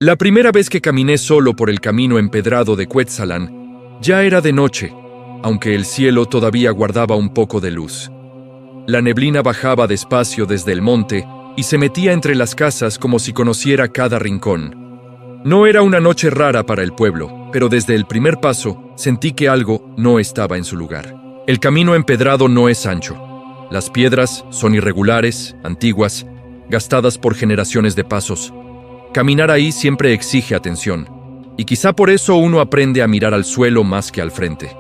La primera vez que caminé solo por el camino empedrado de Cuetzalan, ya era de noche, aunque el cielo todavía guardaba un poco de luz. La neblina bajaba despacio desde el monte y se metía entre las casas como si conociera cada rincón. No era una noche rara para el pueblo, pero desde el primer paso sentí que algo no estaba en su lugar. El camino empedrado no es ancho. Las piedras son irregulares, antiguas, gastadas por generaciones de pasos. Caminar ahí siempre exige atención, y quizá por eso uno aprende a mirar al suelo más que al frente.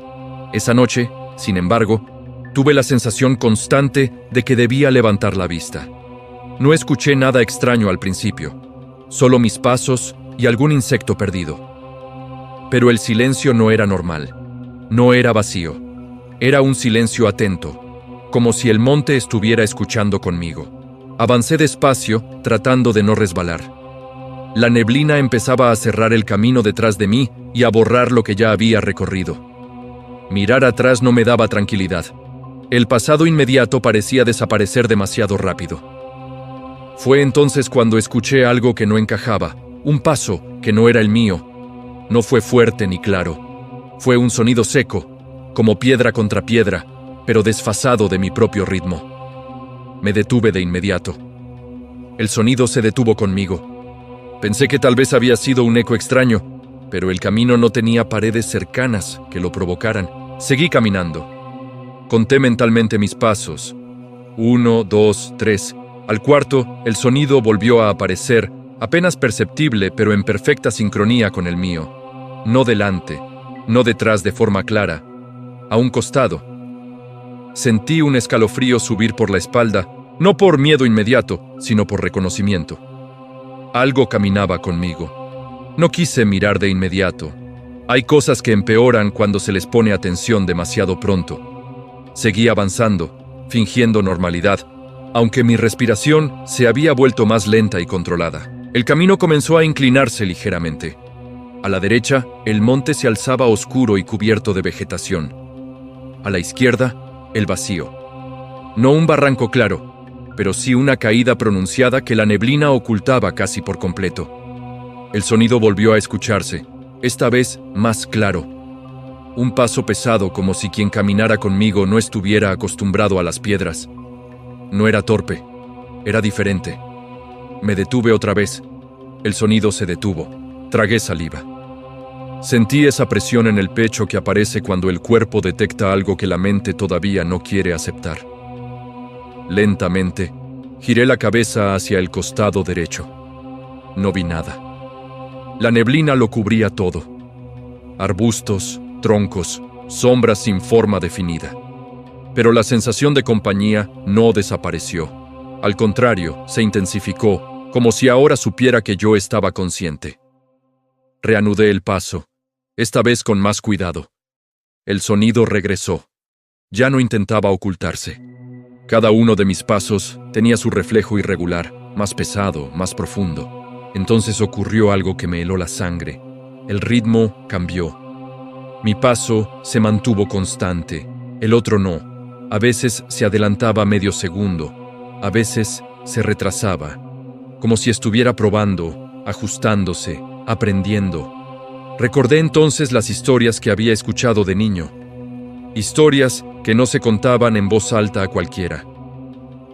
Esa noche, sin embargo, tuve la sensación constante de que debía levantar la vista. No escuché nada extraño al principio, solo mis pasos y algún insecto perdido. Pero el silencio no era normal, no era vacío, era un silencio atento, como si el monte estuviera escuchando conmigo. Avancé despacio, tratando de no resbalar. La neblina empezaba a cerrar el camino detrás de mí y a borrar lo que ya había recorrido. Mirar atrás no me daba tranquilidad. El pasado inmediato parecía desaparecer demasiado rápido. Fue entonces cuando escuché algo que no encajaba, un paso que no era el mío. No fue fuerte ni claro. Fue un sonido seco, como piedra contra piedra, pero desfasado de mi propio ritmo. Me detuve de inmediato. El sonido se detuvo conmigo. Pensé que tal vez había sido un eco extraño, pero el camino no tenía paredes cercanas que lo provocaran. Seguí caminando. Conté mentalmente mis pasos. 1, 2, 3. Al cuarto, el sonido volvió a aparecer, apenas perceptible, pero en perfecta sincronía con el mío. No delante, no detrás de forma clara, a un costado. Sentí un escalofrío subir por la espalda, no por miedo inmediato, sino por reconocimiento. Algo caminaba conmigo. No quise mirar de inmediato. Hay cosas que empeoran cuando se les pone atención demasiado pronto. Seguí avanzando, fingiendo normalidad, aunque mi respiración se había vuelto más lenta y controlada. El camino comenzó a inclinarse ligeramente. A la derecha, el monte se alzaba oscuro y cubierto de vegetación. A la izquierda, el vacío. No un barranco claro, pero sí una caída pronunciada que la neblina ocultaba casi por completo. El sonido volvió a escucharse, esta vez más claro. Un paso pesado, como si quien caminara conmigo no estuviera acostumbrado a las piedras. No era torpe, era diferente. Me detuve otra vez. El sonido se detuvo. Tragué saliva. Sentí esa presión en el pecho que aparece cuando el cuerpo detecta algo que la mente todavía no quiere aceptar. Lentamente, giré la cabeza hacia el costado derecho. No vi nada. La neblina lo cubría todo. Arbustos, troncos, sombras sin forma definida. Pero la sensación de compañía no desapareció. Al contrario, se intensificó, como si ahora supiera que yo estaba consciente. Reanudé el paso, esta vez con más cuidado. El sonido regresó. Ya no intentaba ocultarse. Cada uno de mis pasos tenía su reflejo irregular, más pesado, más profundo. Entonces ocurrió algo que me heló la sangre. El ritmo cambió. Mi paso se mantuvo constante, el otro no. A veces se adelantaba medio segundo, a veces se retrasaba, como si estuviera probando, ajustándose, aprendiendo. Recordé entonces las historias que había escuchado de niño. Historias que no se contaban en voz alta a cualquiera.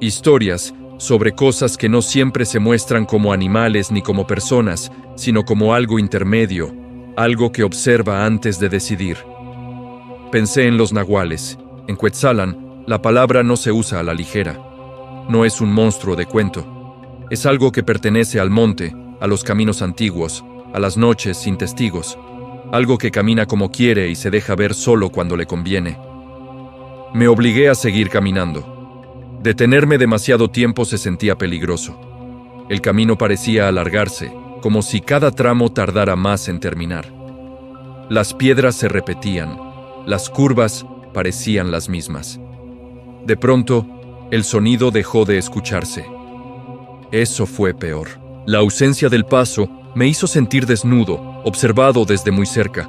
Historias sobre cosas que no siempre se muestran como animales ni como personas, sino como algo intermedio, algo que observa antes de decidir. Pensé en los nahuales. En Cuetzalan, la palabra no se usa a la ligera. No es un monstruo de cuento. Es algo que pertenece al monte, a los caminos antiguos, a las noches sin testigos. Algo que camina como quiere y se deja ver solo cuando le conviene. Me obligué a seguir caminando. Detenerme demasiado tiempo se sentía peligroso. El camino parecía alargarse, como si cada tramo tardara más en terminar. Las piedras se repetían, las curvas parecían las mismas. De pronto, el sonido dejó de escucharse. Eso fue peor. La ausencia del paso me hizo sentir desnudo, observado desde muy cerca.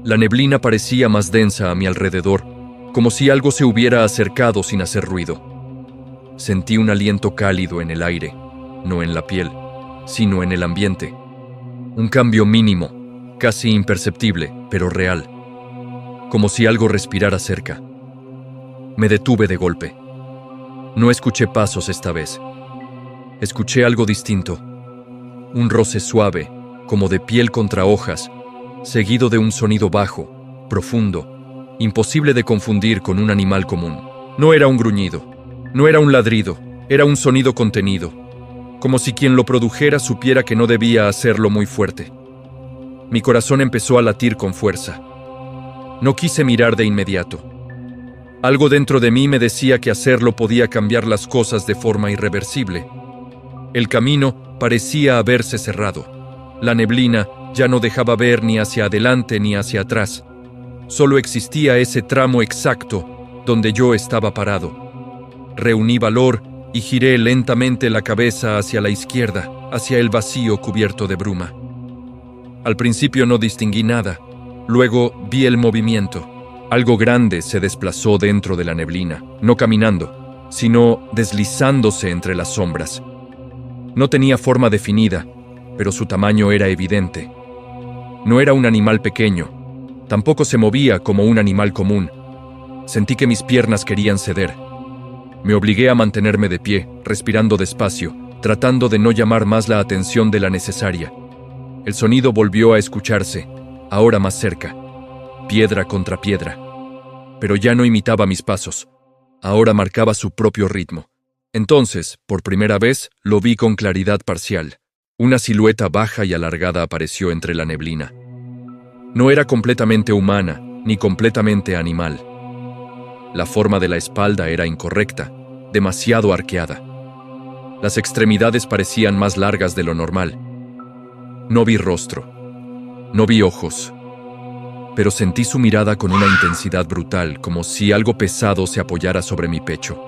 La neblina parecía más densa a mi alrededor, como si algo se hubiera acercado sin hacer ruido. Sentí un aliento cálido en el aire, no en la piel, sino en el ambiente. Un cambio mínimo, casi imperceptible, pero real. Como si algo respirara cerca. Me detuve de golpe. No escuché pasos esta vez. Escuché algo distinto. Un roce suave, como de piel contra hojas, seguido de un sonido bajo, profundo, imposible de confundir con un animal común. No era un gruñido, no era un ladrido, era un sonido contenido, como si quien lo produjera supiera que no debía hacerlo muy fuerte. Mi corazón empezó a latir con fuerza. No quise mirar de inmediato. Algo dentro de mí me decía que hacerlo podía cambiar las cosas de forma irreversible. El camino parecía haberse cerrado. La neblina ya no dejaba ver ni hacia adelante ni hacia atrás. Solo existía ese tramo exacto donde yo estaba parado. Reuní valor y giré lentamente la cabeza hacia la izquierda, hacia el vacío cubierto de bruma. Al principio no distinguí nada. Luego vi el movimiento. Algo grande se desplazó dentro de la neblina, no caminando, sino deslizándose entre las sombras. No tenía forma definida, pero su tamaño era evidente. No era un animal pequeño, tampoco se movía como un animal común. Sentí que mis piernas querían ceder. Me obligué a mantenerme de pie, respirando despacio, tratando de no llamar más la atención de la necesaria. El sonido volvió a escucharse, ahora más cerca, piedra contra piedra. Pero ya no imitaba mis pasos, ahora marcaba su propio ritmo. Entonces, por primera vez, lo vi con claridad parcial. Una silueta baja y alargada apareció entre la neblina. No era completamente humana, ni completamente animal. La forma de la espalda era incorrecta, demasiado arqueada. Las extremidades parecían más largas de lo normal. No vi rostro. No vi ojos, pero sentí su mirada con una intensidad brutal, como si algo pesado se apoyara sobre mi pecho.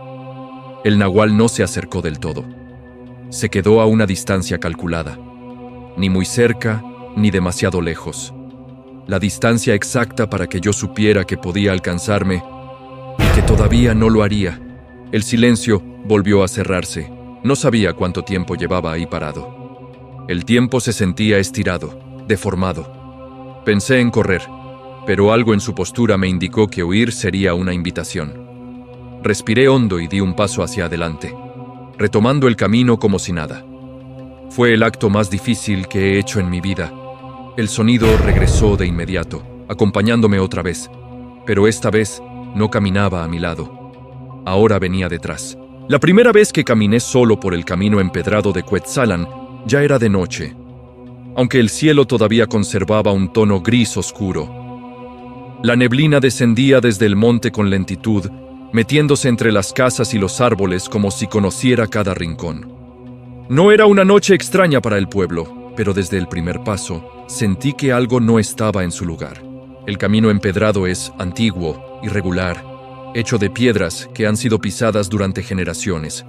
El nahual no se acercó del todo. Se quedó a una distancia calculada. Ni muy cerca, ni demasiado lejos. La distancia exacta para que yo supiera que podía alcanzarme y que todavía no lo haría. El silencio volvió a cerrarse. No sabía cuánto tiempo llevaba ahí parado. El tiempo se sentía estirado, deformado. Pensé en correr, pero algo en su postura me indicó que huir sería una invitación. Respiré hondo y di un paso hacia adelante, retomando el camino como si nada. Fue el acto más difícil que he hecho en mi vida. El sonido regresó de inmediato, acompañándome otra vez, pero esta vez no caminaba a mi lado. Ahora venía detrás. La primera vez que caminé solo por el camino empedrado de Cuetzalan, ya era de noche, aunque el cielo todavía conservaba un tono gris oscuro. La neblina descendía desde el monte con lentitud, metiéndose entre las casas y los árboles como si conociera cada rincón. No era una noche extraña para el pueblo, pero desde el primer paso sentí que algo no estaba en su lugar. El camino empedrado es antiguo, irregular, hecho de piedras que han sido pisadas durante generaciones.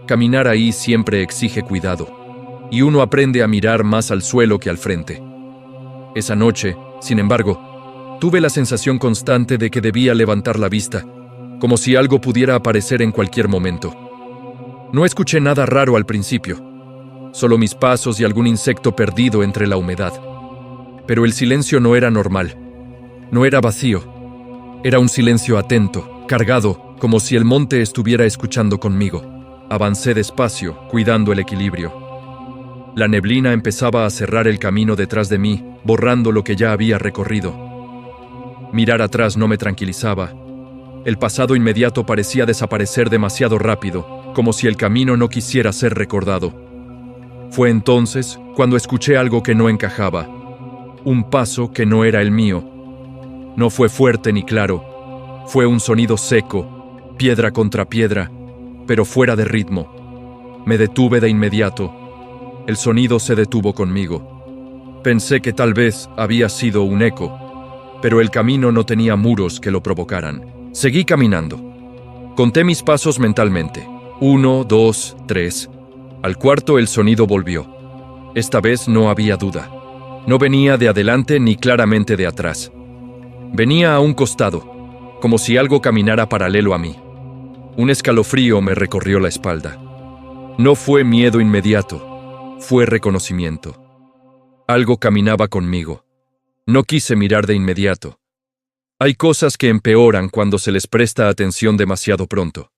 Caminar ahí siempre exige cuidado, y uno aprende a mirar más al suelo que al frente. Esa noche, sin embargo, tuve la sensación constante de que debía levantar la vista, como si algo pudiera aparecer en cualquier momento. No escuché nada raro al principio, solo mis pasos y algún insecto perdido entre la humedad. Pero el silencio no era normal, no era vacío, era un silencio atento, cargado, como si el monte estuviera escuchando conmigo. Avancé despacio, cuidando el equilibrio. La neblina empezaba a cerrar el camino detrás de mí, borrando lo que ya había recorrido. Mirar atrás no me tranquilizaba. El pasado inmediato parecía desaparecer demasiado rápido, como si el camino no quisiera ser recordado. Fue entonces cuando escuché algo que no encajaba, un paso que no era el mío. No fue fuerte ni claro, fue un sonido seco, piedra contra piedra, pero fuera de ritmo. Me detuve de inmediato. El sonido se detuvo conmigo. Pensé que tal vez había sido un eco, pero el camino no tenía muros que lo provocaran. Seguí caminando. Conté mis pasos mentalmente. 1, 2, 3. Al cuarto el sonido volvió. Esta vez no había duda. No venía de adelante ni claramente de atrás. Venía a un costado, como si algo caminara paralelo a mí. Un escalofrío me recorrió la espalda. No fue miedo inmediato, fue reconocimiento. Algo caminaba conmigo. No quise mirar de inmediato. Hay cosas que empeoran cuando se les presta atención demasiado pronto.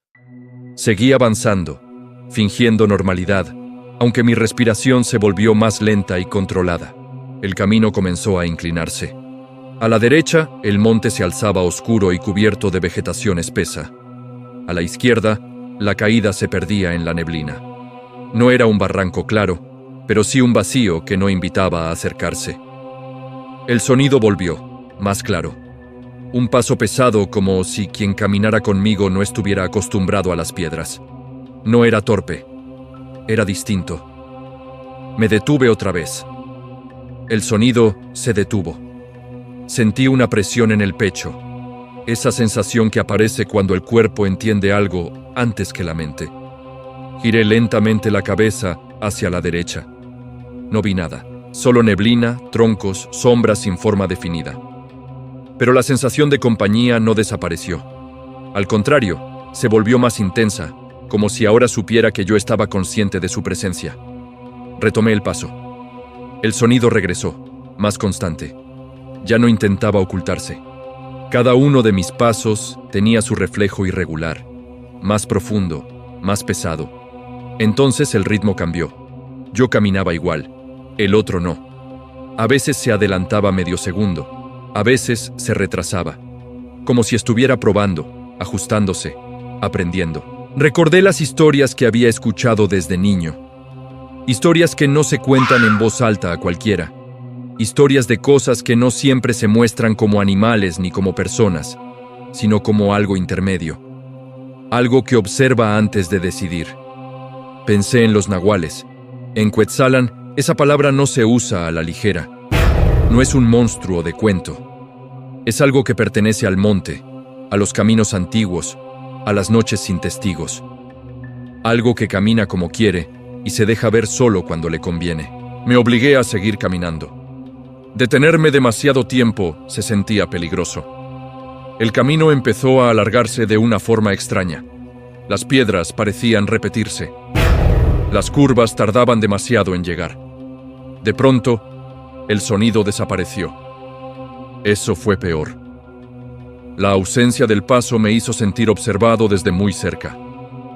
Seguí avanzando, fingiendo normalidad, aunque mi respiración se volvió más lenta y controlada. El camino comenzó a inclinarse. A la derecha, el monte se alzaba oscuro y cubierto de vegetación espesa. A la izquierda, la caída se perdía en la neblina. No era un barranco claro, pero sí un vacío que no invitaba a acercarse. El sonido volvió, más claro. Un paso pesado, como si quien caminara conmigo no estuviera acostumbrado a las piedras. No era torpe, era distinto. Me detuve otra vez. El sonido se detuvo. Sentí una presión en el pecho, esa sensación que aparece cuando el cuerpo entiende algo antes que la mente. Giré lentamente la cabeza hacia la derecha. No vi nada, solo neblina, troncos, sombras sin forma definida. Pero la sensación de compañía no desapareció. Al contrario, se volvió más intensa, como si ahora supiera que yo estaba consciente de su presencia. Retomé el paso. El sonido regresó, más constante. Ya no intentaba ocultarse. Cada uno de mis pasos tenía su reflejo irregular, más profundo, más pesado. Entonces el ritmo cambió. Yo caminaba igual, el otro no. A veces se adelantaba medio segundo, a veces se retrasaba, como si estuviera probando, ajustándose, aprendiendo. Recordé las historias que había escuchado desde niño. Historias que no se cuentan en voz alta a cualquiera. Historias de cosas que no siempre se muestran como animales ni como personas, sino como algo intermedio. Algo que observa antes de decidir. Pensé en los nahuales. En Cuetzalan, esa palabra no se usa a la ligera. No es un monstruo de cuento. Es algo que pertenece al monte, a los caminos antiguos, a las noches sin testigos. Algo que camina como quiere y se deja ver solo cuando le conviene. Me obligué a seguir caminando. Detenerme demasiado tiempo se sentía peligroso. El camino empezó a alargarse de una forma extraña. Las piedras parecían repetirse. Las curvas tardaban demasiado en llegar. De pronto, el sonido desapareció. Eso fue peor. La ausencia del paso me hizo sentir observado desde muy cerca.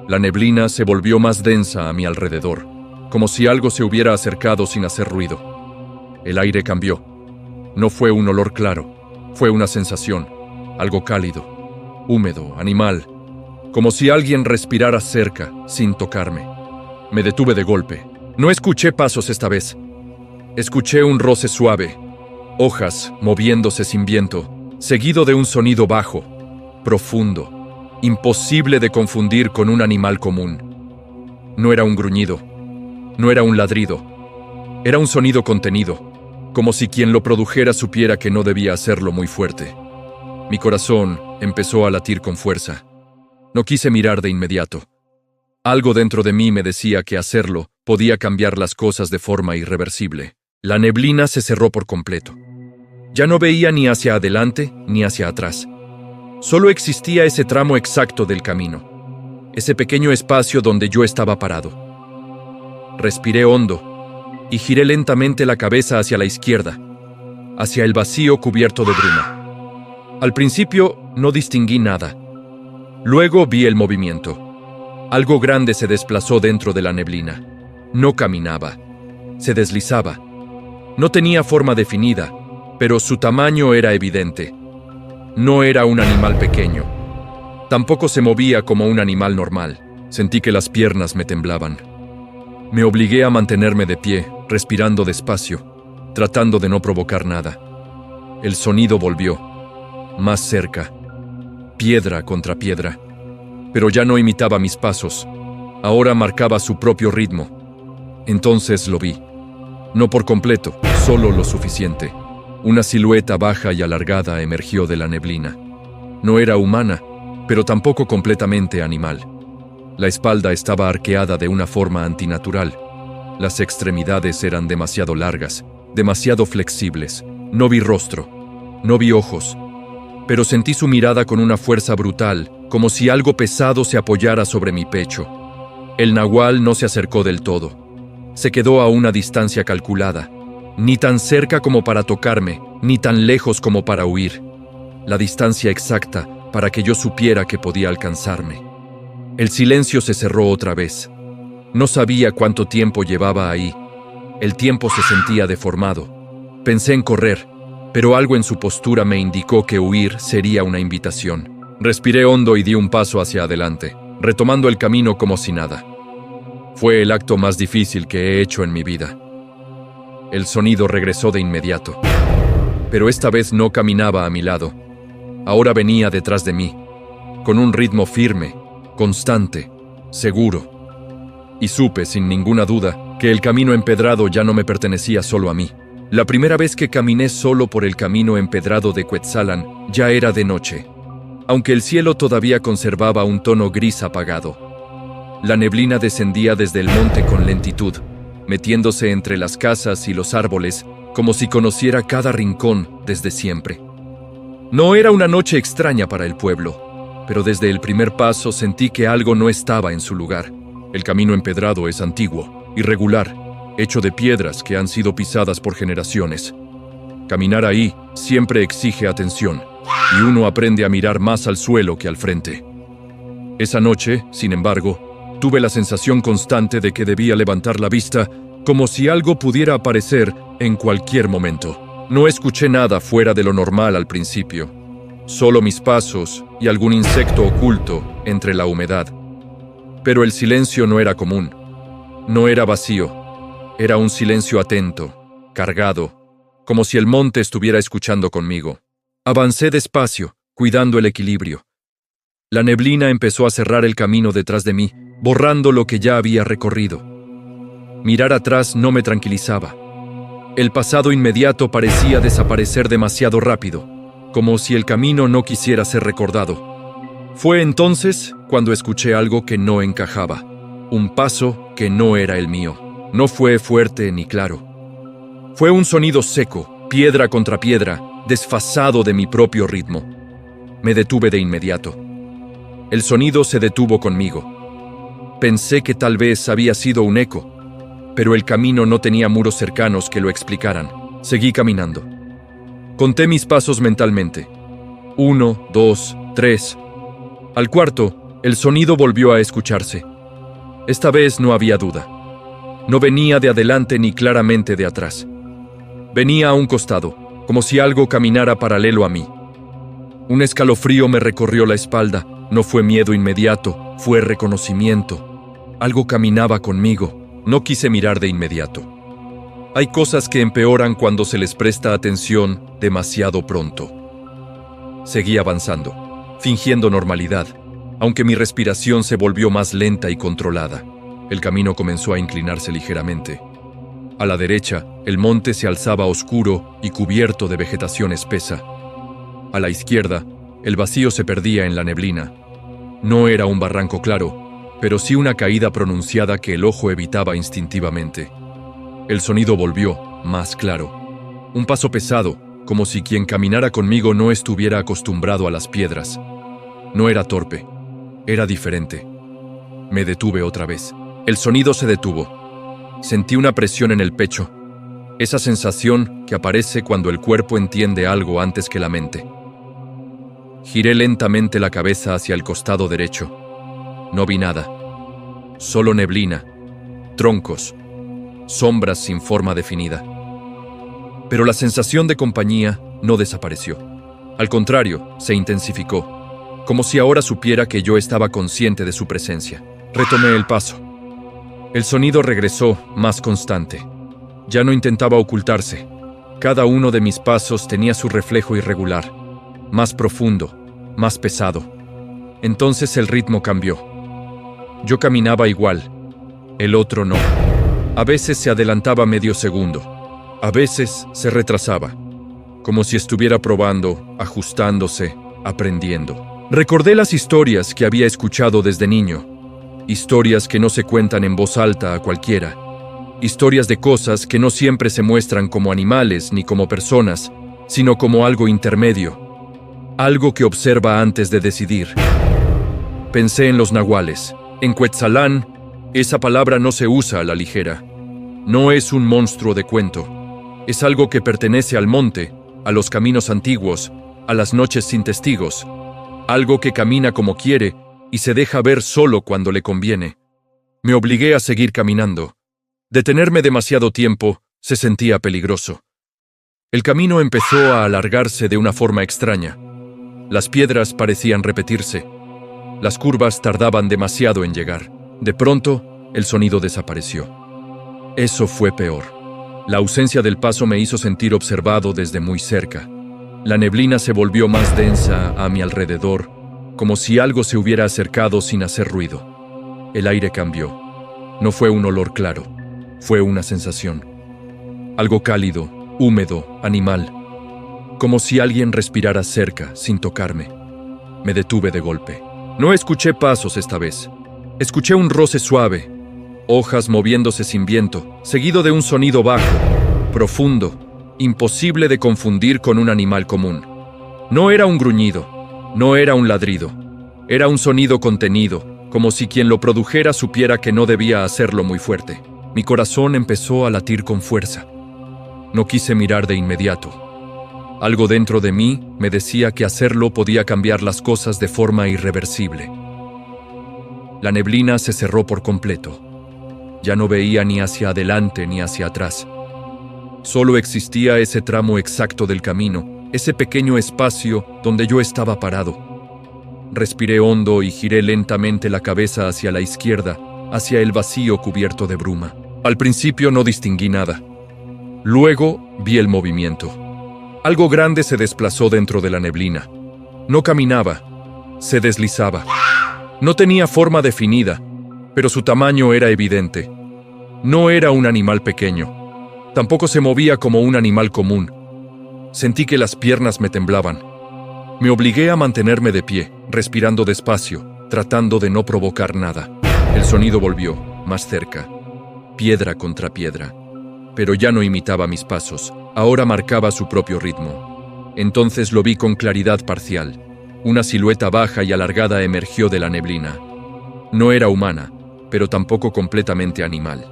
La neblina se volvió más densa a mi alrededor, como si algo se hubiera acercado sin hacer ruido. El aire cambió. No fue un olor claro, fue una sensación, algo cálido, húmedo, animal, como si alguien respirara cerca, sin tocarme. Me detuve de golpe. No escuché pasos esta vez. Escuché un roce suave, hojas moviéndose sin viento, seguido de un sonido bajo, profundo, imposible de confundir con un animal común. No era un gruñido, no era un ladrido, era un sonido contenido, como si quien lo produjera supiera que no debía hacerlo muy fuerte. Mi corazón empezó a latir con fuerza. No quise mirar de inmediato. Algo dentro de mí me decía que hacerlo podía cambiar las cosas de forma irreversible. La neblina se cerró por completo. Ya no veía ni hacia adelante ni hacia atrás. Solo existía ese tramo exacto del camino, ese pequeño espacio donde yo estaba parado. Respiré hondo y giré lentamente la cabeza hacia la izquierda, hacia el vacío cubierto de bruma. Al principio no distinguí nada. Luego vi el movimiento. Algo grande se desplazó dentro de la neblina. No caminaba, se deslizaba. No tenía forma definida, pero su tamaño era evidente. No era un animal pequeño. Tampoco se movía como un animal normal. Sentí que las piernas me temblaban. Me obligué a mantenerme de pie, respirando despacio, tratando de no provocar nada. El sonido volvió, más cerca, piedra contra piedra. Pero ya no imitaba mis pasos, ahora marcaba su propio ritmo. Entonces lo vi. No por completo, solo lo suficiente. Una silueta baja y alargada emergió de la neblina. No era humana, pero tampoco completamente animal. La espalda estaba arqueada de una forma antinatural. Las extremidades eran demasiado largas, demasiado flexibles. No vi rostro, no vi ojos, pero sentí su mirada con una fuerza brutal, como si algo pesado se apoyara sobre mi pecho. El nahual no se acercó del todo. Se quedó a una distancia calculada, Ni tan cerca como para tocarme, ni tan lejos como para huir. La distancia exacta para que yo supiera que podía alcanzarme. El silencio se cerró otra vez. No sabía cuánto tiempo llevaba ahí. El tiempo se sentía deformado. Pensé en correr, pero algo en su postura me indicó que huir sería una invitación. Respiré hondo y di un paso hacia adelante, retomando el camino como si nada. Fue el acto más difícil que he hecho en mi vida. El sonido regresó de inmediato, pero esta vez no caminaba a mi lado. Ahora venía detrás de mí, con un ritmo firme, constante, seguro. Y supe, sin ninguna duda, que el camino empedrado ya no me pertenecía solo a mí. La primera vez que caminé solo por el camino empedrado de Cuetzalan ya era de noche, aunque el cielo todavía conservaba un tono gris apagado. La neblina descendía desde el monte con lentitud, metiéndose entre las casas y los árboles como si conociera cada rincón desde siempre. No era una noche extraña para el pueblo, pero desde el primer paso sentí que algo no estaba en su lugar. El camino empedrado es antiguo, irregular, hecho de piedras que han sido pisadas por generaciones. Caminar ahí siempre exige atención, y uno aprende a mirar más al suelo que al frente. Esa noche, sin embargo, tuve la sensación constante de que debía levantar la vista como si algo pudiera aparecer en cualquier momento. No escuché nada fuera de lo normal al principio, solo mis pasos y algún insecto oculto entre la humedad. Pero el silencio no era común, no era vacío, era un silencio atento, cargado, como si el monte estuviera escuchando conmigo. Avancé despacio, cuidando el equilibrio. La neblina empezó a cerrar el camino detrás de mí, borrando lo que ya había recorrido. Mirar atrás no me tranquilizaba. El pasado inmediato parecía desaparecer demasiado rápido, como si el camino no quisiera ser recordado. Fue entonces cuando escuché algo que no encajaba, un paso que no era el mío. No fue fuerte ni claro. Fue un sonido seco, piedra contra piedra, desfasado de mi propio ritmo. Me detuve de inmediato. El sonido se detuvo conmigo. Pensé que tal vez había sido un eco, pero el camino no tenía muros cercanos que lo explicaran. Seguí caminando. Conté mis pasos mentalmente. 1, 2, 3. Al cuarto, el sonido volvió a escucharse. Esta vez no había duda. No venía de adelante ni claramente de atrás. Venía a un costado, como si algo caminara paralelo a mí. Un escalofrío me recorrió la espalda. No fue miedo inmediato, fue reconocimiento. Algo caminaba conmigo. No quise mirar de inmediato. Hay cosas que empeoran cuando se les presta atención demasiado pronto. Seguí avanzando, fingiendo normalidad, aunque mi respiración se volvió más lenta y controlada. El camino comenzó a inclinarse ligeramente. A la derecha, el monte se alzaba oscuro y cubierto de vegetación espesa. A la izquierda, el vacío se perdía en la neblina. No era un barranco claro, pero sí una caída pronunciada que el ojo evitaba instintivamente. El sonido volvió, más claro. Un paso pesado, como si quien caminara conmigo no estuviera acostumbrado a las piedras. No era torpe, era diferente. Me detuve otra vez. El sonido se detuvo. Sentí una presión en el pecho, esa sensación que aparece cuando el cuerpo entiende algo antes que la mente. Giré lentamente la cabeza hacia el costado derecho. No vi nada, solo neblina, troncos, sombras sin forma definida. Pero la sensación de compañía no desapareció. Al contrario, se intensificó, como si ahora supiera que yo estaba consciente de su presencia. Retomé el paso. El sonido regresó, más constante. Ya no intentaba ocultarse. Cada uno de mis pasos tenía su reflejo irregular, más profundo, más pesado. Entonces el ritmo cambió. Yo caminaba igual, el otro no. A veces se adelantaba medio segundo, a veces se retrasaba, como si estuviera probando, ajustándose, aprendiendo. Recordé las historias que había escuchado desde niño, historias que no se cuentan en voz alta a cualquiera, historias de cosas que no siempre se muestran como animales ni como personas, sino como algo intermedio, algo que observa antes de decidir. Pensé en los nahuales. En Cuetzalan, esa palabra no se usa a la ligera. No es un monstruo de cuento. Es algo que pertenece al monte, a los caminos antiguos, a las noches sin testigos. Algo que camina como quiere y se deja ver solo cuando le conviene. Me obligué a seguir caminando. Detenerme demasiado tiempo se sentía peligroso. El camino empezó a alargarse de una forma extraña. Las piedras parecían repetirse. Las curvas tardaban demasiado en llegar. De pronto, el sonido desapareció. Eso fue peor. La ausencia del paso me hizo sentir observado desde muy cerca. La neblina se volvió más densa a mi alrededor, como si algo se hubiera acercado sin hacer ruido. El aire cambió. No fue un olor claro, fue una sensación. Algo cálido, húmedo, animal. Como si alguien respirara cerca, sin tocarme. Me detuve de golpe. No escuché pasos esta vez. Escuché un roce suave, hojas moviéndose sin viento, seguido de un sonido bajo, profundo, imposible de confundir con un animal común. No era un gruñido, no era un ladrido. Era un sonido contenido, como si quien lo produjera supiera que no debía hacerlo muy fuerte. Mi corazón empezó a latir con fuerza. No quise mirar de inmediato. Algo dentro de mí me decía que hacerlo podía cambiar las cosas de forma irreversible. La neblina se cerró por completo. Ya no veía ni hacia adelante ni hacia atrás. Solo existía ese tramo exacto del camino, ese pequeño espacio donde yo estaba parado. Respiré hondo y giré lentamente la cabeza hacia la izquierda, hacia el vacío cubierto de bruma. Al principio no distinguí nada. Luego vi el movimiento. Algo grande se desplazó dentro de la neblina. No caminaba, se deslizaba. No tenía forma definida, pero su tamaño era evidente. No era un animal pequeño. Tampoco se movía como un animal común. Sentí que las piernas me temblaban. Me obligué a mantenerme de pie, respirando despacio, tratando de no provocar nada. El sonido volvió, más cerca, piedra contra piedra. Pero ya no imitaba mis pasos, ahora marcaba su propio ritmo. Entonces lo vi con claridad parcial. Una silueta baja y alargada emergió de la neblina. No era humana, pero tampoco completamente animal.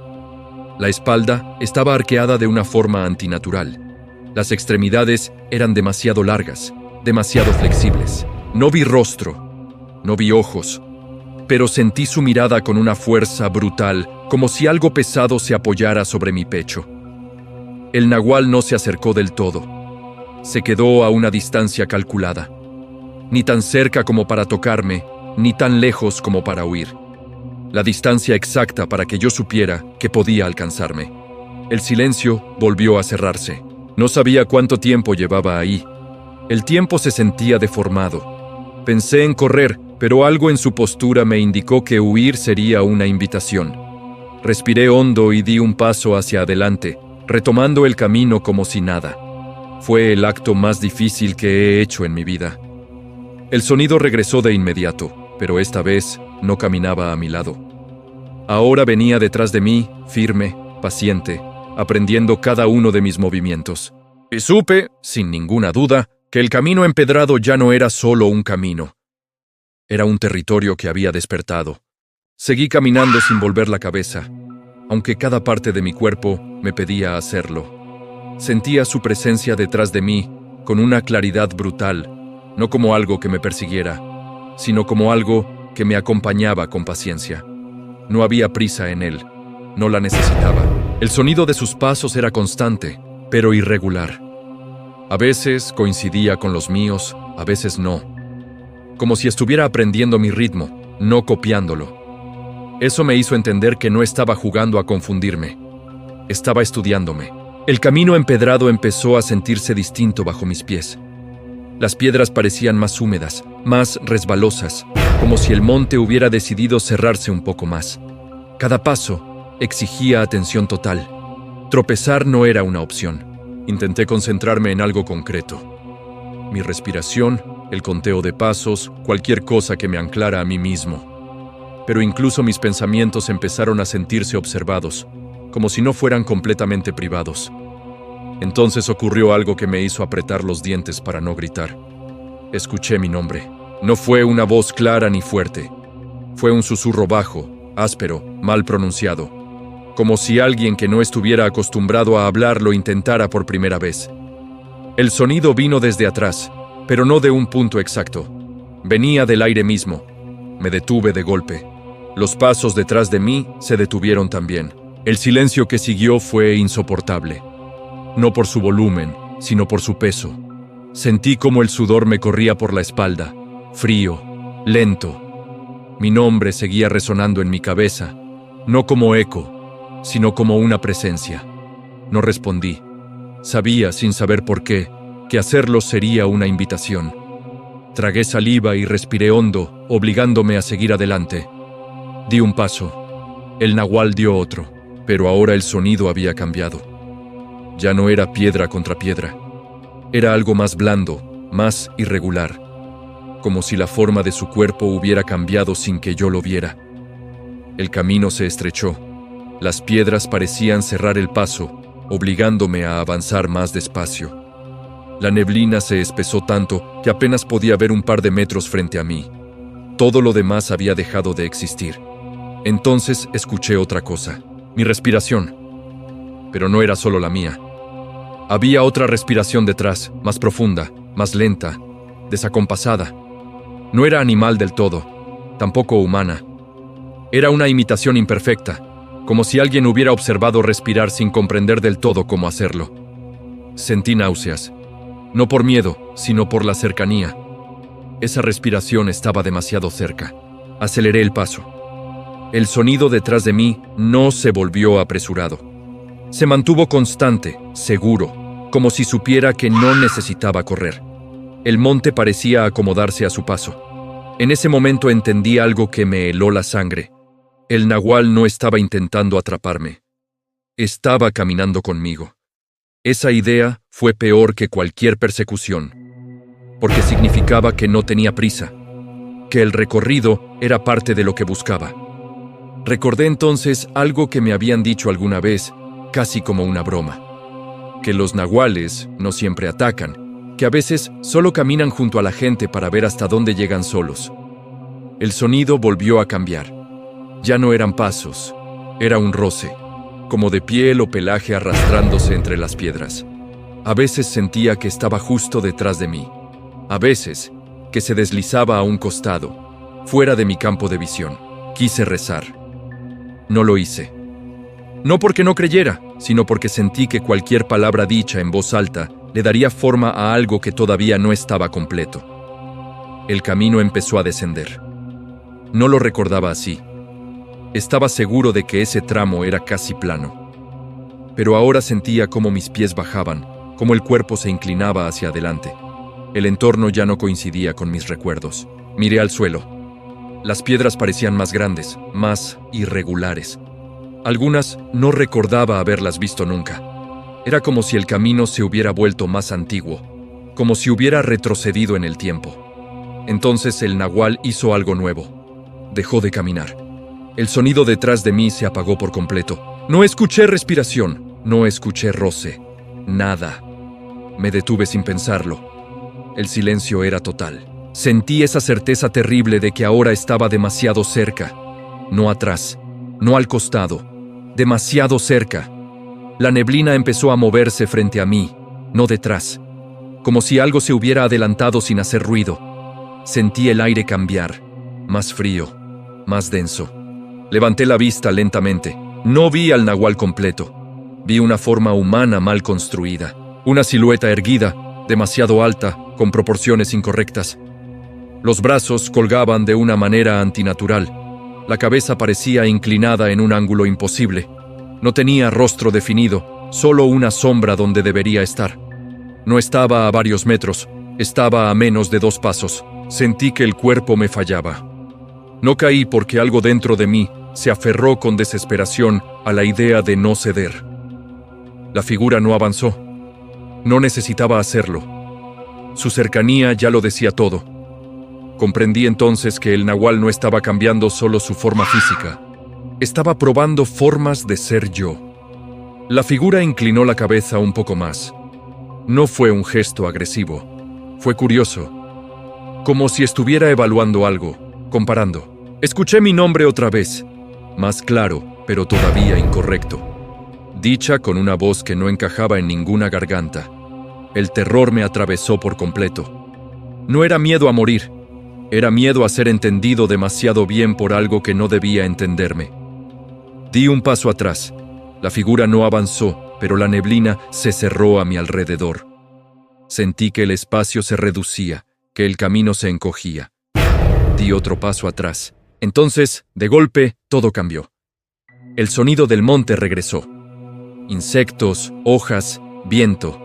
La espalda estaba arqueada de una forma antinatural. Las extremidades eran demasiado largas, demasiado flexibles. No vi rostro, no vi ojos, pero sentí su mirada con una fuerza brutal, como si algo pesado se apoyara sobre mi pecho. El nahual no se acercó del todo. Se quedó a una distancia calculada. Ni tan cerca como para tocarme, ni tan lejos como para huir. La distancia exacta para que yo supiera que podía alcanzarme. El silencio volvió a cerrarse. No sabía cuánto tiempo llevaba ahí. El tiempo se sentía deformado. Pensé en correr, pero algo en su postura me indicó que huir sería una invitación. Respiré hondo y di un paso hacia adelante, retomando el camino como si nada. Fue el acto más difícil que he hecho en mi vida. El sonido regresó de inmediato, pero esta vez no caminaba a mi lado. Ahora venía detrás de mí, firme, paciente, aprendiendo cada uno de mis movimientos. Y supe, sin ninguna duda, que el camino empedrado ya no era solo un camino. Era un territorio que había despertado. Seguí caminando sin volver la cabeza, aunque cada parte de mi cuerpo me pedía hacerlo. Sentía su presencia detrás de mí con una claridad brutal, no como algo que me persiguiera, sino como algo que me acompañaba con paciencia. No había prisa en él, no la necesitaba. El sonido de sus pasos era constante, pero irregular. A veces coincidía con los míos, a veces no. Como si estuviera aprendiendo mi ritmo, no copiándolo. Eso me hizo entender que no estaba jugando a confundirme. Estaba estudiándome. El camino empedrado empezó a sentirse distinto bajo mis pies. Las piedras parecían más húmedas, más resbalosas, como si el monte hubiera decidido cerrarse un poco más. Cada paso exigía atención total. Tropezar no era una opción. Intenté concentrarme en algo concreto. Mi respiración, el conteo de pasos, cualquier cosa que me anclara a mí mismo. Pero incluso mis pensamientos empezaron a sentirse observados, como si no fueran completamente privados. Entonces ocurrió algo que me hizo apretar los dientes para no gritar. Escuché mi nombre. No fue una voz clara ni fuerte. Fue un susurro bajo, áspero, mal pronunciado. como si alguien que no estuviera acostumbrado a hablar lo intentara por primera vez. El sonido vino desde atrás, pero no de un punto exacto. Venía del aire mismo. Me detuve de golpe. Los pasos detrás de mí se detuvieron también. El silencio que siguió fue insoportable. No por su volumen, sino por su peso. Sentí como el sudor me corría por la espalda, frío, lento. Mi nombre seguía resonando en mi cabeza, no como eco, sino como una presencia. No respondí. Sabía, sin saber por qué, que hacerlo sería una invitación. Tragué saliva y respiré hondo, obligándome a seguir adelante. Di un paso. El nahual dio otro, pero ahora el sonido había cambiado. Ya no era piedra contra piedra. Era algo más blando, más irregular, como si la forma de su cuerpo hubiera cambiado sin que yo lo viera. El camino se estrechó. Las piedras parecían cerrar el paso, obligándome a avanzar más despacio. La neblina se espesó tanto que apenas podía ver un par de metros frente a mí. Todo lo demás había dejado de existir. Entonces escuché otra cosa, mi respiración. Pero no era solo la mía. Había otra respiración detrás, más profunda, más lenta, desacompasada. No era animal del todo, tampoco humana. Era una imitación imperfecta, como si alguien hubiera observado respirar sin comprender del todo cómo hacerlo. Sentí náuseas, no por miedo, sino por la cercanía. Esa respiración estaba demasiado cerca. Aceleré el paso. El sonido detrás de mí no se volvió apresurado. Se mantuvo constante, seguro, como si supiera que no necesitaba correr. El monte parecía acomodarse a su paso. En ese momento entendí algo que me heló la sangre. El nahual no estaba intentando atraparme. Estaba caminando conmigo. Esa idea fue peor que cualquier persecución, porque significaba que no tenía prisa, que el recorrido era parte de lo que buscaba. Recordé entonces algo que me habían dicho alguna vez, casi como una broma, que los nahuales no siempre atacan, que a veces solo caminan junto a la gente para ver hasta dónde llegan solos. El sonido volvió a cambiar. Ya no eran pasos, era un roce, como de piel o pelaje arrastrándose entre las piedras. A veces sentía que estaba justo detrás de mí, a veces que se deslizaba a un costado, fuera de mi campo de visión. Quise rezar. No lo hice. No porque no creyera, sino porque sentí que cualquier palabra dicha en voz alta le daría forma a algo que todavía no estaba completo. El camino empezó a descender. No lo recordaba así. Estaba seguro de que ese tramo era casi plano. Pero ahora sentía cómo mis pies bajaban, cómo el cuerpo se inclinaba hacia adelante. El entorno ya no coincidía con mis recuerdos. Miré al suelo. Las piedras parecían más grandes, más irregulares. Algunas no recordaba haberlas visto nunca. Era como si el camino se hubiera vuelto más antiguo, como si hubiera retrocedido en el tiempo. Entonces el nahual hizo algo nuevo. Dejó de caminar. El sonido detrás de mí se apagó por completo. No escuché respiración, no escuché roce, nada. Me detuve sin pensarlo. El silencio era total. Sentí esa certeza terrible de que ahora estaba demasiado cerca. No atrás, no al costado, demasiado cerca. La neblina empezó a moverse frente a mí, no detrás, como si algo se hubiera adelantado sin hacer ruido. Sentí el aire cambiar, más frío, más denso. Levanté la vista lentamente. No vi al nahual completo. Vi una forma humana mal construida, una silueta erguida, demasiado alta, con proporciones incorrectas. Los brazos colgaban de una manera antinatural. La cabeza parecía inclinada en un ángulo imposible. No tenía rostro definido, solo una sombra donde debería estar. No estaba a varios metros, estaba a menos de 2 pasos. Sentí que el cuerpo me fallaba. No caí porque algo dentro de mí se aferró con desesperación a la idea de no ceder. La figura no avanzó. No necesitaba hacerlo. Su cercanía ya lo decía todo. Comprendí entonces que el nahual no estaba cambiando solo su forma física. Estaba probando formas de ser yo. La figura inclinó la cabeza un poco más. No fue un gesto agresivo. Fue curioso. Como si estuviera evaluando algo, comparando. Escuché mi nombre otra vez. Más claro, pero todavía incorrecto. Dicha con una voz que no encajaba en ninguna garganta. El terror me atravesó por completo. No era miedo a morir, era miedo a ser entendido demasiado bien por algo que no debía entenderme. Di un paso atrás. La figura no avanzó, pero la neblina se cerró a mi alrededor. Sentí que el espacio se reducía, que el camino se encogía. Di otro paso atrás. Entonces, de golpe, todo cambió. El sonido del monte regresó. Insectos, hojas, viento.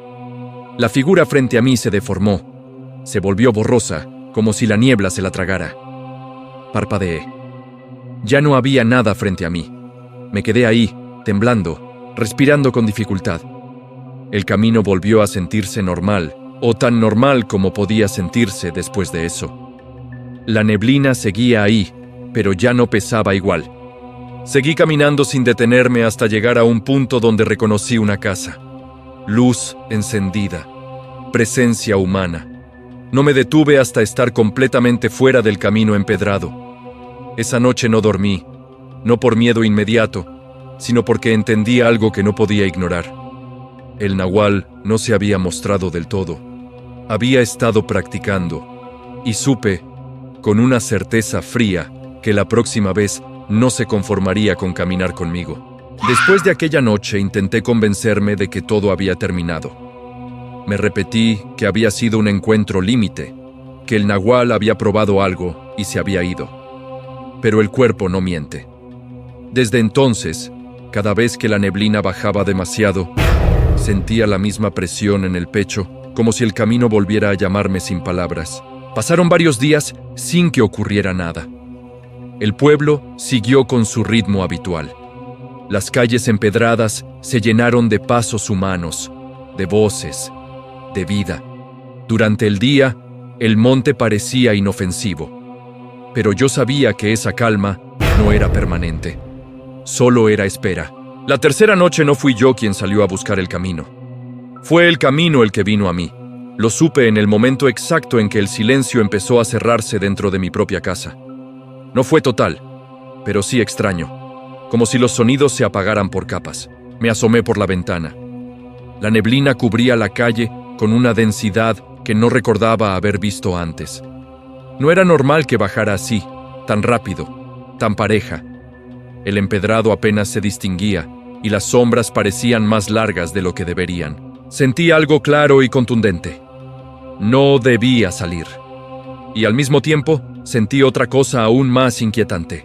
La figura frente a mí se deformó. Se volvió borrosa, como si la niebla se la tragara. Parpadeé. Ya no había nada frente a mí. Me quedé ahí, temblando, respirando con dificultad. El camino volvió a sentirse normal, o tan normal como podía sentirse después de eso. La neblina seguía ahí, pero ya no pesaba igual. Seguí caminando sin detenerme hasta llegar a un punto donde reconocí una casa. Luz encendida. Presencia humana. No me detuve hasta estar completamente fuera del camino empedrado. Esa noche no dormí, no por miedo inmediato, sino porque entendí algo que no podía ignorar. El nahual no se había mostrado del todo. Había estado practicando, y supe, con una certeza fría, que la próxima vez no se conformaría con caminar conmigo. Después de aquella noche intenté convencerme de que todo había terminado. Me repetí que había sido un encuentro límite, que el nahual había probado algo y se había ido. Pero el cuerpo no miente. Desde entonces, cada vez que la neblina bajaba demasiado, sentía la misma presión en el pecho, como si el camino volviera a llamarme sin palabras. Pasaron varios días sin que ocurriera nada. El pueblo siguió con su ritmo habitual. Las calles empedradas se llenaron de pasos humanos, de voces, de vida. Durante el día, el monte parecía inofensivo. Pero yo sabía que esa calma no era permanente. Solo era espera. La tercera noche no fui yo quien salió a buscar el camino. Fue el camino el que vino a mí. Lo supe en el momento exacto en que el silencio empezó a cerrarse dentro de mi propia casa. No fue total, pero sí extraño, como si los sonidos se apagaran por capas. Me asomé por la ventana. La neblina cubría la calle con una densidad que no recordaba haber visto antes. No era normal que bajara así, tan rápido, tan pareja. El empedrado apenas se distinguía y las sombras parecían más largas de lo que deberían. Sentí algo claro y contundente. No debía salir. Y al mismo tiempo, sentí otra cosa aún más inquietante.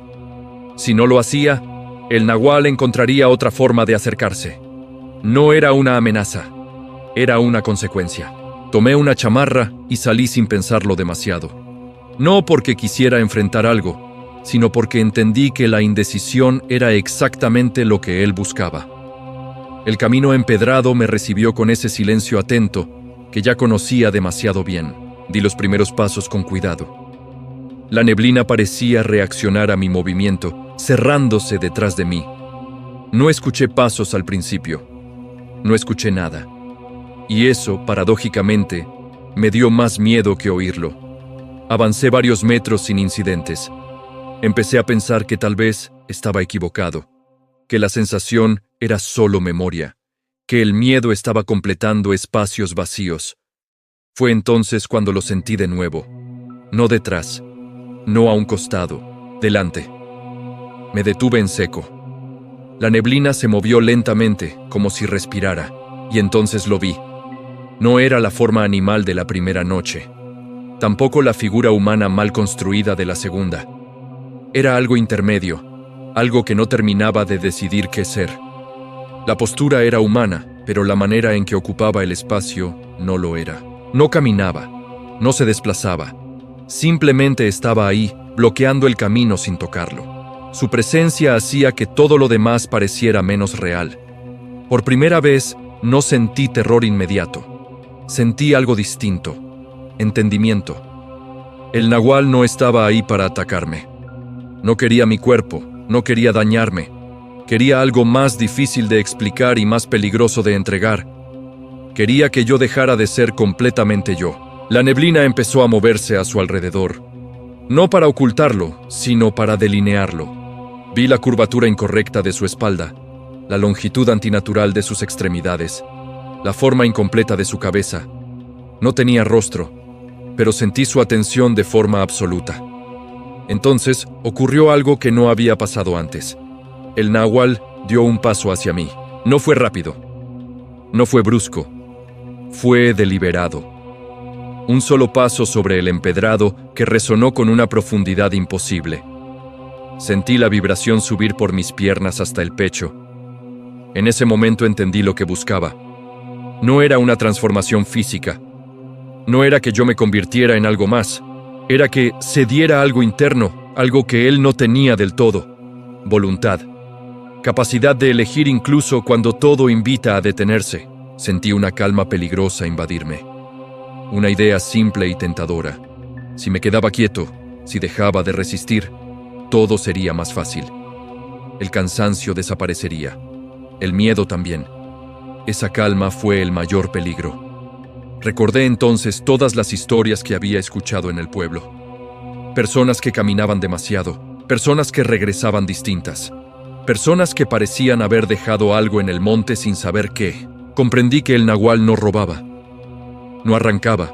Si no lo hacía, el nahual encontraría otra forma de acercarse. No era una amenaza, era una consecuencia. Tomé una chamarra y salí sin pensarlo demasiado. No porque quisiera enfrentar algo, sino porque entendí que la indecisión era exactamente lo que él buscaba. El camino empedrado me recibió con ese silencio atento que ya conocía demasiado bien. Di los primeros pasos con cuidado. La neblina parecía reaccionar a mi movimiento, cerrándose detrás de mí. No escuché pasos al principio. No escuché nada. Y eso, paradójicamente, me dio más miedo que oírlo. Avancé varios metros sin incidentes. Empecé a pensar que tal vez estaba equivocado, que la sensación era solo memoria, que el miedo estaba completando espacios vacíos. Fue entonces cuando lo sentí de nuevo. No detrás, no a un costado, delante. Me detuve en seco. La neblina se movió lentamente, como si respirara, y entonces lo vi. No era la forma animal de la primera noche, tampoco la figura humana mal construida de la segunda. Era algo intermedio, algo que no terminaba de decidir qué ser. La postura era humana, pero la manera en que ocupaba el espacio no lo era. No caminaba, no se desplazaba, simplemente estaba ahí, bloqueando el camino sin tocarlo. Su presencia hacía que todo lo demás pareciera menos real. Por primera vez, no sentí terror inmediato. Sentí algo distinto, entendimiento. El nahual no estaba ahí para atacarme. No quería mi cuerpo, no quería dañarme. Quería algo más difícil de explicar y más peligroso de entregar. Quería que yo dejara de ser completamente yo. La neblina empezó a moverse a su alrededor. No para ocultarlo, sino para delinearlo. Vi la curvatura incorrecta de su espalda, la longitud antinatural de sus extremidades, la forma incompleta de su cabeza. No tenía rostro, pero sentí su atención de forma absoluta. Entonces ocurrió algo que no había pasado antes. El nahual dio un paso hacia mí. No fue rápido, no fue brusco, fue deliberado. Un solo paso sobre el empedrado que resonó con una profundidad imposible. Sentí la vibración subir por mis piernas hasta el pecho. En ese momento entendí lo que buscaba. No era una transformación física. No era que yo me convirtiera en algo más. Era que cediera algo interno, algo que él no tenía del todo. Voluntad. Capacidad de elegir incluso cuando todo invita a detenerse. Sentí una calma peligrosa invadirme. Una idea simple y tentadora. Si me quedaba quieto, si dejaba de resistir, todo sería más fácil. El cansancio desaparecería. El miedo también. Esa calma fue el mayor peligro. Recordé entonces todas las historias que había escuchado en el pueblo. Personas que caminaban demasiado, personas que regresaban distintas, personas que parecían haber dejado algo en el monte sin saber qué. Comprendí que el nahual no robaba, no arrancaba,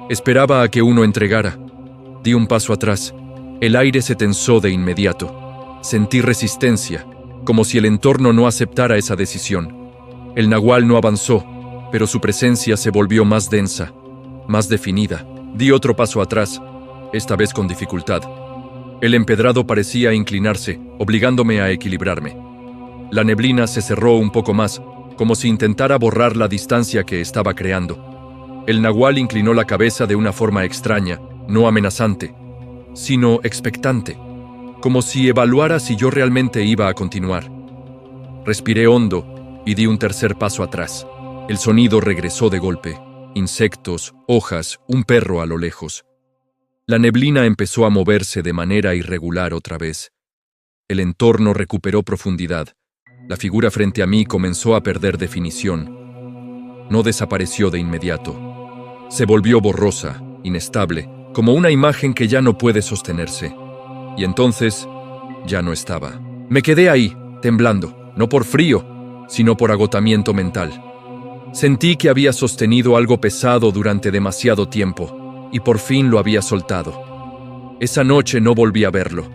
esperaba a que uno entregara. Di un paso atrás. El aire se tensó de inmediato. Sentí resistencia, como si el entorno no aceptara esa decisión. El nahual no avanzó, pero su presencia se volvió más densa, más definida. Di otro paso atrás, esta vez con dificultad. El empedrado parecía inclinarse, obligándome a equilibrarme. La neblina se cerró un poco más, como si intentara borrar la distancia que estaba creando. El nahual inclinó la cabeza de una forma extraña, no amenazante, sino expectante, como si evaluara si yo realmente iba a continuar. Respiré hondo y di un tercer paso atrás. El sonido regresó de golpe. Insectos, hojas, un perro a lo lejos. La neblina empezó a moverse de manera irregular otra vez. El entorno recuperó profundidad. La figura frente a mí comenzó a perder definición. No desapareció de inmediato. Se volvió borrosa, inestable, como una imagen que ya no puede sostenerse. Y entonces, ya no estaba. Me quedé ahí, temblando, no por frío, sino por agotamiento mental. Sentí que había sostenido algo pesado durante demasiado tiempo, y por fin lo había soltado. Esa noche no volví a verlo,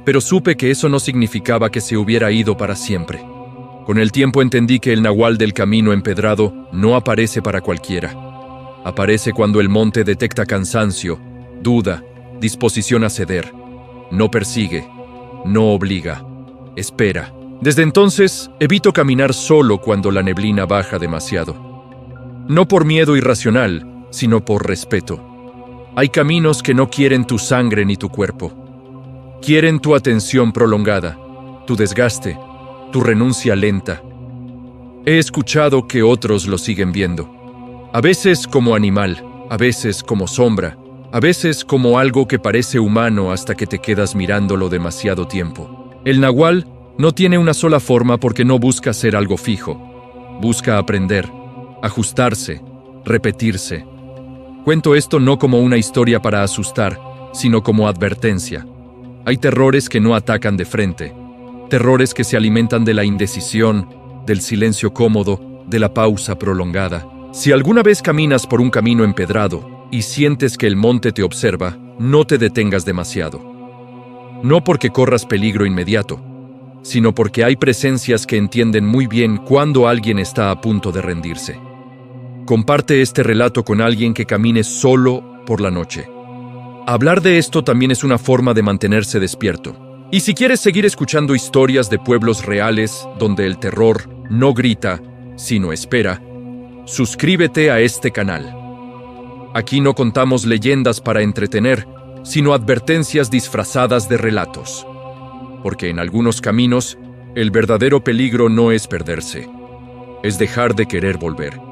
pero supe que eso no significaba que se hubiera ido para siempre. Con el tiempo entendí que el nahual del camino empedrado no aparece para cualquiera. Aparece cuando el monte detecta cansancio, duda, disposición a ceder. No persigue, no obliga, espera. Desde entonces, evito caminar solo cuando la neblina baja demasiado. No por miedo irracional, sino por respeto. Hay caminos que no quieren tu sangre ni tu cuerpo. Quieren tu atención prolongada, tu desgaste, tu renuncia lenta. He escuchado que otros lo siguen viendo. A veces como animal, a veces como sombra, a veces como algo que parece humano hasta que te quedas mirándolo demasiado tiempo. El nahual no tiene una sola forma porque no busca ser algo fijo. Busca aprender, ajustarse, repetirse. Cuento esto no como una historia para asustar, sino como advertencia. Hay terrores que no atacan de frente. Terrores que se alimentan de la indecisión, del silencio cómodo, de la pausa prolongada. Si alguna vez caminas por un camino empedrado y sientes que el monte te observa, no te detengas demasiado. No porque corras peligro inmediato, sino porque hay presencias que entienden muy bien cuándo alguien está a punto de rendirse. Comparte este relato con alguien que camine solo por la noche. Hablar de esto también es una forma de mantenerse despierto. Y si quieres seguir escuchando historias de pueblos reales donde el terror no grita, sino espera, suscríbete a este canal. Aquí no contamos leyendas para entretener, sino advertencias disfrazadas de relatos. Porque en algunos caminos, el verdadero peligro no es perderse, es dejar de querer volver.